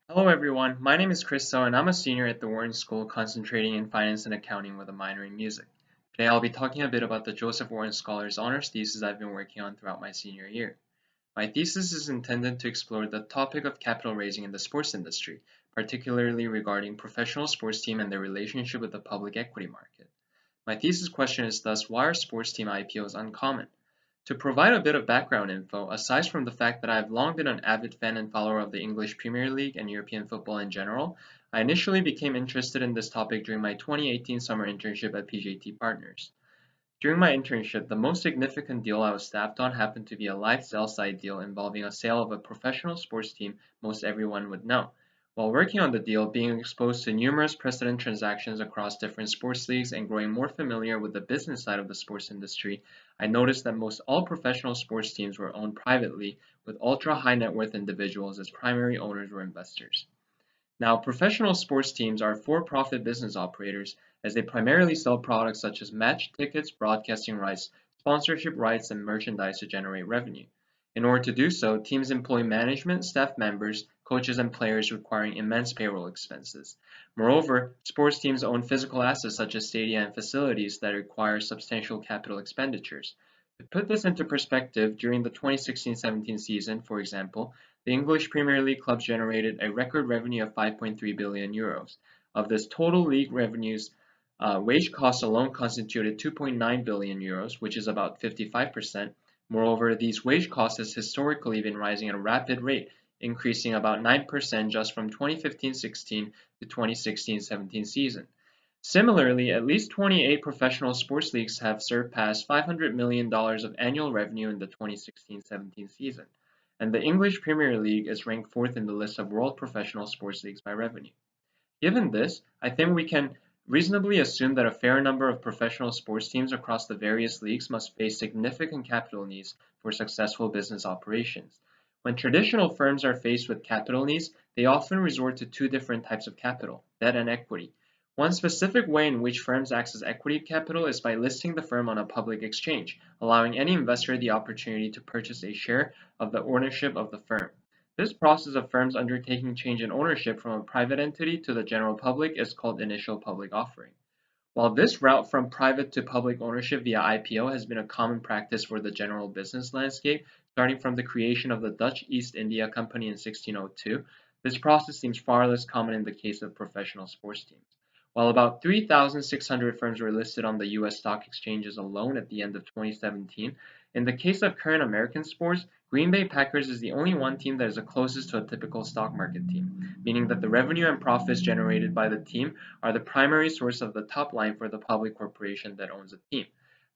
Hello everyone, my name is Christo and I'm a senior at the Wharton School concentrating in finance and accounting with a minor in music. Today I'll be talking a bit about the Joseph Warren Scholars honors thesis I've been working on throughout my senior year. My thesis is intended to explore the topic of capital raising in the sports industry, particularly regarding professional sports teams and their relationship with the public equity market. My thesis question is thus, why are sports team IPOs uncommon? To provide a bit of background info, aside from the fact that I've long been an avid fan and follower of the English Premier League and European football in general, I initially became interested in this topic during my 2018 summer internship at PJT Partners. During my internship, the most significant deal I was staffed on happened to be a live sell-side deal involving a sale of a professional sports team most everyone would know. While working on the deal, being exposed to numerous precedent transactions across different sports leagues and growing more familiar with the business side of the sports industry, I noticed that most all professional sports teams were owned privately, with ultra high net worth individuals as primary owners or investors. Now, professional sports teams are for-profit business operators as they primarily sell products such as match tickets, broadcasting rights, sponsorship rights, and merchandise to generate revenue. In order to do so, teams employ management, staff members, coaches, and players requiring immense payroll expenses. Moreover, sports teams own physical assets such as stadia and facilities that require substantial capital expenditures. To put this into perspective, during the 2016-17 season, for example, the English Premier League clubs generated a record revenue of 5.3 billion euros. Of this total league revenues, wage costs alone constituted 2.9 billion euros, which is about 55%. Moreover, these wage costs has historically been rising at a rapid rate, increasing about 9% just from 2015-16 to 2016-17 season. Similarly, at least 28 professional sports leagues have surpassed $500 million of annual revenue in the 2016-17 season, and the English Premier League is ranked fourth in the list of world professional sports leagues by revenue. Given this, I think we can reasonably assume that a fair number of professional sports teams across the various leagues must face significant capital needs for successful business operations. When traditional firms are faced with capital needs, they often resort to two different types of capital, debt and equity. One specific way in which firms access equity capital is by listing the firm on a public exchange, allowing any investor the opportunity to purchase a share of the ownership of the firm. This process of firms undertaking change in ownership from a private entity to the general public is called initial public offering. While this route from private to public ownership via IPO has been a common practice for the general business landscape, starting from the creation of the Dutch East India Company in 1602, this process seems far less common in the case of professional sports teams. While about 3,600 firms were listed on the US stock exchanges alone at the end of 2017, in the case of current American sports, Green Bay Packers is the only one team that is the closest to a typical stock market team, meaning that the revenue and profits generated by the team are the primary source of the top line for the public corporation that owns the team.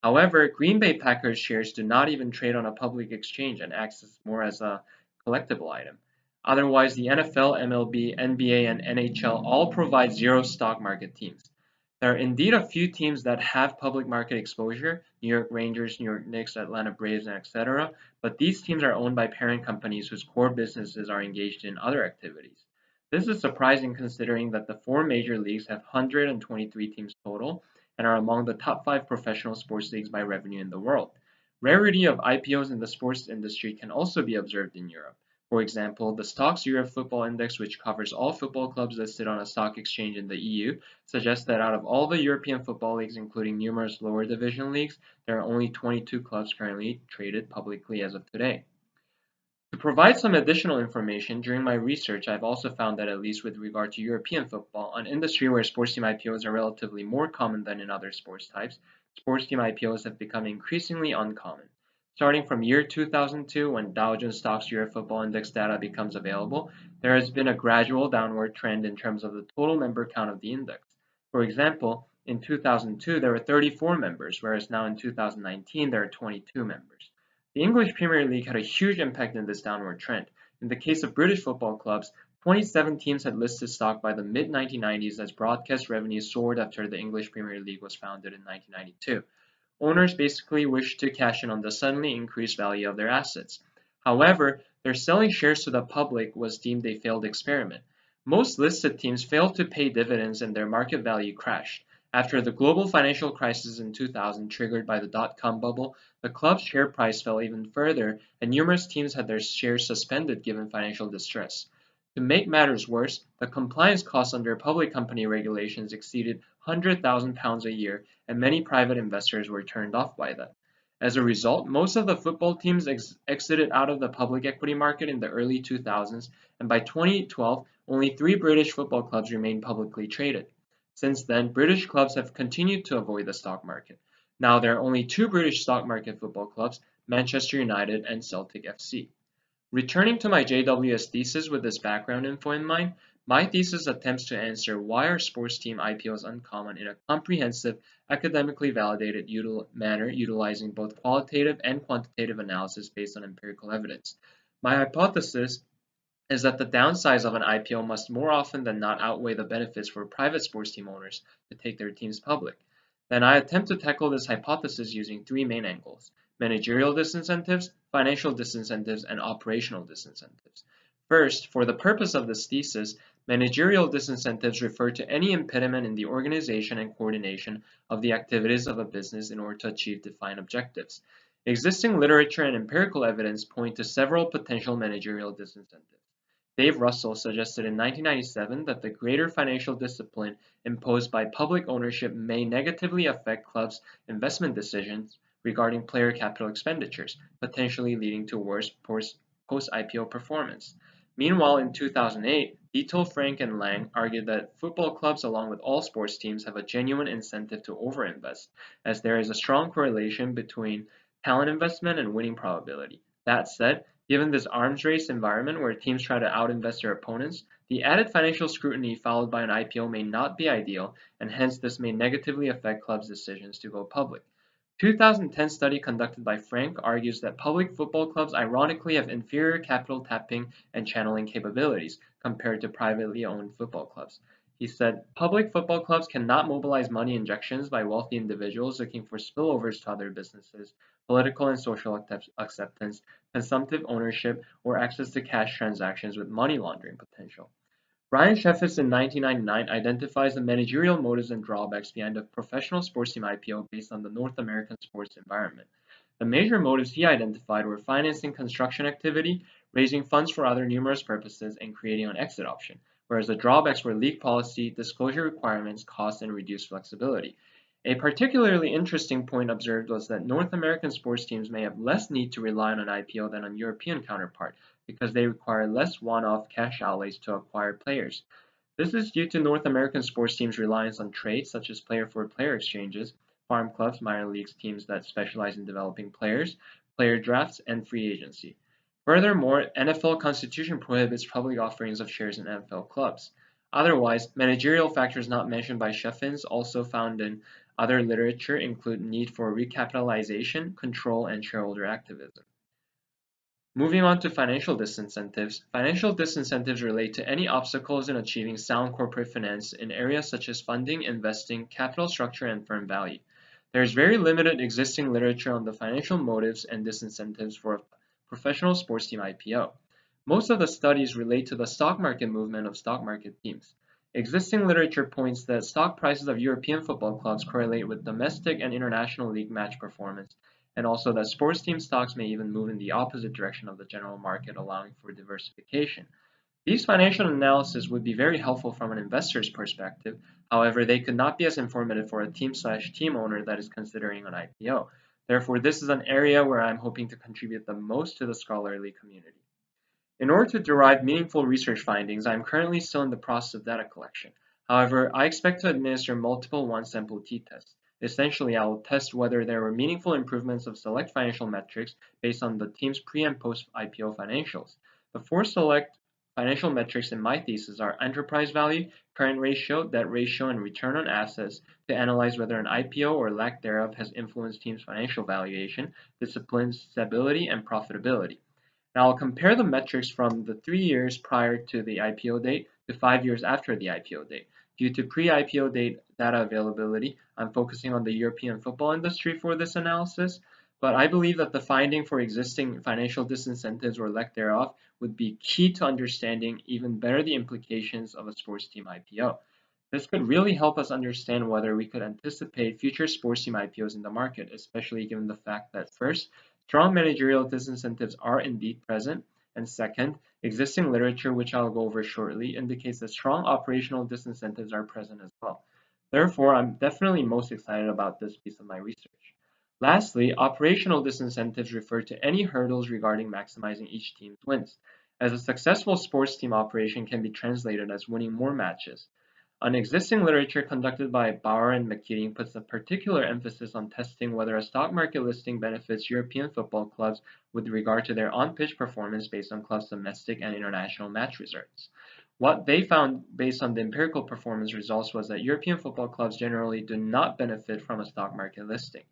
However, Green Bay Packers shares do not even trade on a public exchange and acts more as a collectible item. Otherwise, the NFL, MLB, NBA, and NHL all provide zero stock market teams. There are indeed a few teams that have public market exposure, New York Rangers, New York Knicks, Atlanta Braves, and etc., but these teams are owned by parent companies whose core businesses are engaged in other activities. This is surprising considering that the four major leagues have 123 teams total and are among the top five professional sports leagues by revenue in the world. Rarity of IPOs in the sports industry can also be observed in Europe. For example, the Stocks Europe Football Index, which covers all football clubs listed on a stock exchange in the EU, suggests that out of all the European football leagues, including numerous lower division leagues, there are only 22 clubs currently traded publicly as of today. To provide some additional information, during my research, I've also found that at least with regard to European football, an industry where sports team IPOs are relatively more common than in other sports types, sports team IPOs have become increasingly uncommon. Starting from year 2002, when Dow Jones Stocks Europe Football Index data becomes available, there has been a gradual downward trend in terms of the total member count of the index. For example, in 2002 there were 34 members, whereas now in 2019 there are 22 members. The English Premier League had a huge impact in this downward trend. In the case of British football clubs, 27 teams had listed stock by the mid-1990s as broadcast revenue soared after the English Premier League was founded in 1992. Owners basically wished to cash in on the suddenly increased value of their assets. However, their selling shares to the public was deemed a failed experiment. Most listed teams failed to pay dividends and their market value crashed. After the global financial crisis in 2000 triggered by the dot-com bubble, the club's share price fell even further, and numerous teams had their shares suspended given financial distress. To make matters worse, the compliance costs under public company regulations exceeded £100,000 a year, and many private investors were turned off by that. As a result, most of the football teams exited out of the public equity market in the early 2000s, and by 2012, only 3 British football clubs remained publicly traded. Since then, British clubs have continued to avoid the stock market. Now there are only 2 British stock market football clubs, Manchester United and Celtic FC. Returning to my JWS thesis with this background info in mind, my thesis attempts to answer why are sports team IPOs uncommon in a comprehensive, academically validated manner utilizing both qualitative and quantitative analysis based on empirical evidence. My hypothesis is that the downsides of an IPO must more often than not outweigh the benefits for private sports team owners to take their teams public. Then I attempt to tackle this hypothesis using 3 main angles: managerial disincentives, financial disincentives, and operational disincentives. First, for the purpose of this thesis, managerial disincentives refer to any impediment in the organization and coordination of the activities of a business in order to achieve defined objectives. Existing literature and empirical evidence point to several potential managerial disincentives. Dave Russell suggested in 1997 that the greater financial discipline imposed by public ownership may negatively affect clubs' investment decisions regarding player capital expenditures, potentially leading to worse post-IPO performance. Meanwhile, in 2008, Ito, Frank, and Lang argued that football clubs, along with all sports teams, have a genuine incentive to overinvest, as there is a strong correlation between talent investment and winning probability. That said, given this arms race environment where teams try to outinvest their opponents, the added financial scrutiny followed by an IPO may not be ideal, and hence this may negatively affect clubs' decisions to go public. 2010 study conducted by Frank argues that public football clubs ironically have inferior capital tapping and channeling capabilities compared to privately owned football clubs. He said, public football clubs cannot mobilize money injections by wealthy individuals looking for spillovers to other businesses, political and social acceptance, consumptive ownership, or access to cash transactions with money laundering potential. Brian Sheffis in 1999 identifies the managerial motives and drawbacks behind a professional sports team IPO based on the North American sports environment. The major motives he identified were financing construction activity, raising funds for other numerous purposes, and creating an exit option, whereas the drawbacks were leak policy, disclosure requirements, cost, and reduced flexibility. A particularly interesting point observed was that North American sports teams may have less need to rely on an IPO than a European counterpart, because they require less one-off cash outlays to acquire players. This is due to North American sports teams' reliance on trades such as player-for-player exchanges, farm clubs, minor leagues teams that specialize in developing players, player drafts, and free agency. Furthermore, NFL constitution prohibits public offerings of shares in NFL clubs. Otherwise, managerial factors not mentioned by Sheffins, also found in other literature, include need for recapitalization, control, and shareholder activism. Moving on to financial disincentives. Financial disincentives relate to any obstacles in achieving sound corporate finance in areas such as funding, investing, capital structure, and firm value. There is very limited existing literature on the financial motives and disincentives for a professional sports team IPO. Most of the studies relate to the stock market movement of stock market teams. Existing literature points that stock prices of European football clubs correlate with domestic and international league match performance, and also that sports team stocks may even move in the opposite direction of the general market, allowing for diversification. These financial analyses would be very helpful from an investor's perspective. However, they could not be as informative for a team/team owner that is considering an IPO. Therefore, this is an area where I'm hoping to contribute the most to the scholarly community. In order to derive meaningful research findings, I am currently still in the process of data collection. However, I expect to administer multiple one-sample t-tests. Essentially, I will test whether there were meaningful improvements of select financial metrics based on the team's pre- and post-IPO financials. The 4 select financial metrics in my thesis are enterprise value, current ratio, debt ratio, and return on assets to analyze whether an IPO or lack thereof has influenced team's financial valuation, discipline, stability, and profitability. Now I'll compare the metrics from the 3 years prior to the IPO date to 5 years after the IPO date. Due to pre-IPO date data availability, I'm focusing on the European football industry for this analysis, but I believe that the finding for existing financial disincentives or lack thereof would be key to understanding even better the implications of a sports team IPO. This could really help us understand whether we could anticipate future sports team IPOs in the market, especially given the fact that first, strong managerial disincentives are indeed present, And second, existing literature, which I'll go over shortly, indicates that strong operational disincentives are present as well. Therefore, I'm definitely most excited about this piece of my research. Lastly, operational disincentives refer to any hurdles regarding maximizing each team's wins, as a successful sports team operation can be translated as winning more matches. An existing literature conducted by Bauer and McKeating puts a particular emphasis on testing whether a stock market listing benefits European football clubs with regard to their on-pitch performance based on clubs' domestic and international match results. What they found based on the empirical performance results was that European football clubs generally do not benefit from a stock market listing.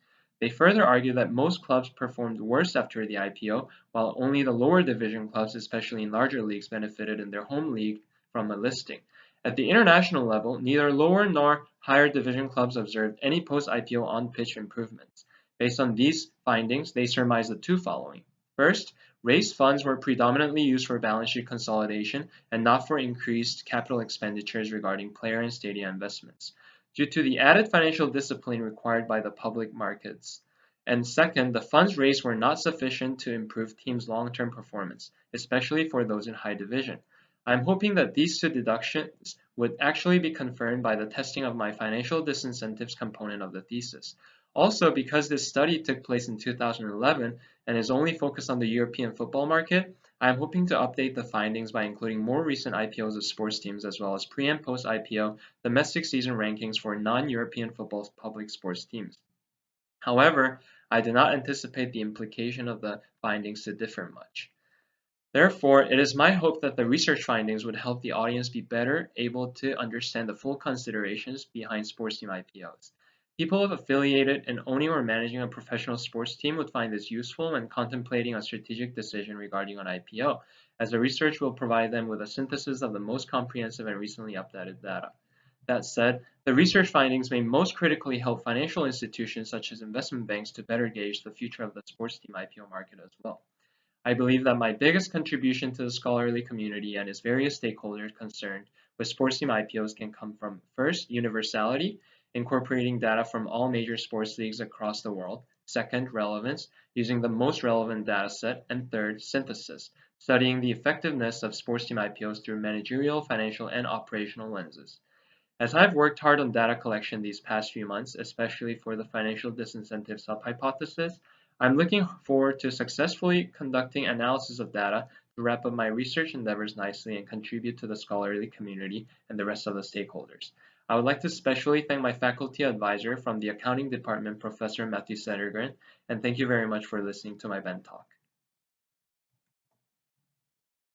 They further argue that most clubs performed worse after the IPO, while only the lower division clubs, especially in larger leagues, benefited in their home league from a listing. At the international level, neither lower nor higher division clubs observed any post-IPO on-pitch improvements. Based on these findings, they surmised the two following. First, raised funds were predominantly used for balance sheet consolidation and not for increased capital expenditures regarding player and stadium investments, due to the added financial discipline required by the public markets. And second, the funds raised were not sufficient to improve teams' long-term performance, especially for those in high division. I'm hoping that these two deductions would actually be confirmed by the testing of my financial disincentives component of the thesis. Also, because this study took place in 2011 and is only focused on the European football market, I am hoping to update the findings by including more recent IPOs of sports teams as well as pre and post IPO domestic season rankings for non-European football public sports teams. However, I do not anticipate the implication of the findings to differ much. Therefore, it is my hope that the research findings would help the audience be better able to understand the full considerations behind sports team IPOs. People affiliated in owning or managing a professional sports team would find this useful when contemplating a strategic decision regarding an IPO, as the research will provide them with a synthesis of the most comprehensive and recently updated data. That said, the research findings may most critically help financial institutions such as investment banks to better gauge the future of the sports team IPO market as well. I believe that my biggest contribution to the scholarly community and its various stakeholders concerned with sports team IPOs can come from first, universality, incorporating data from all major sports leagues across the world, second, relevance, using the most relevant data set, and third, synthesis, studying the effectiveness of sports team IPOs through managerial, financial, and operational lenses. As I've worked hard on data collection these past few months, especially for the financial disincentive sub-hypothesis, I'm looking forward to successfully conducting analysis of data to wrap up my research endeavors nicely and contribute to the scholarly community and the rest of the stakeholders. I would like to especially thank my faculty advisor from the accounting department, Professor Matthew Sedergren, and thank you very much for listening to my Ben talk.